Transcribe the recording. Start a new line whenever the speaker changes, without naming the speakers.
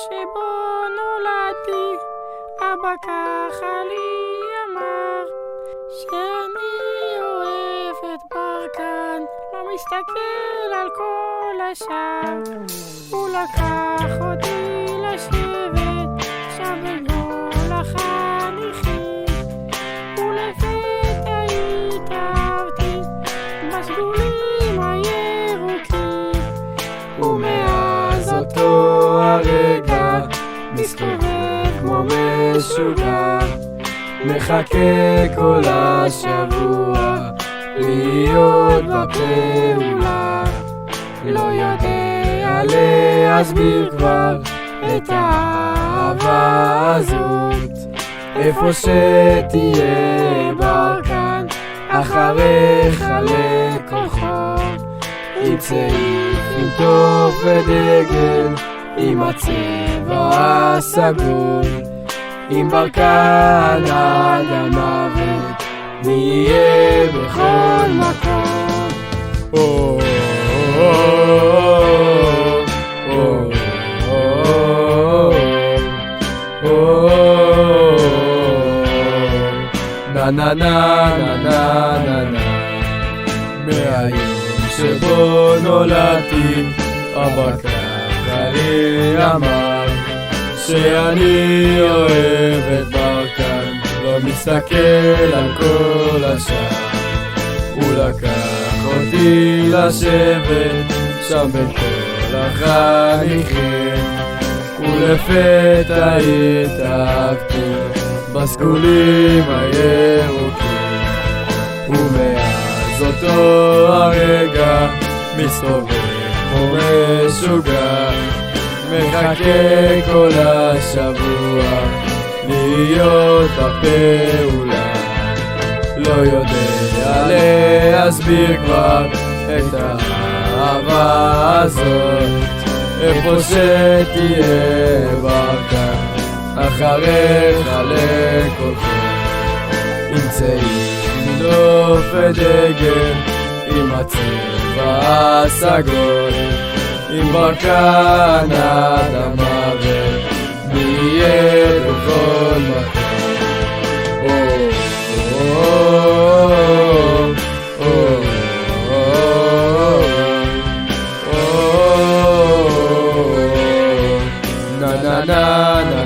שבו נולדתי, אבא ככה לי אמר, שאני אוהב את ברקן, לא מסתכל על כל השאר. הוא לקח אותי לשבת שם בין כל החניכים, ולפתע התאהבתי בסגולים הירוקים, ומאז אותו הרגע מסתובב כמו משוגע, מחכה כל השבוע להיות בפעולה. לא יודע להסביר כבר את האהבה הזאת, איפה שתהיה ברקן אחריך לכל חור, עם צעיף, עם טוב ודגל, עם הצבע הסגול, עם ברקן עד המוות, נהיה בכל מקום. נה נה נה נה נה נה נה, מהיום שבו נולדתי, אבא ככה לי אמר, שאני אוהב את ברקן, לא מסתכל על כל השאר. הוא לקח אותי לשבת שם בין כל החניכים, ולפתע התאהבתי בסגולים הירוקים, ומאז אותו הרגע מסתובב כמו משוגע, מחכה כל השבוע להיות בפעולה. לא יודע להסביר כבר את האהבה הזאת, איפה שתהיה ברקן אחריך לכל חור, עם צעיף, עם נוף ודגל, עם הצבע הסגול, עם ברקן עד המוות, נהיה בכל מקום. Na na na na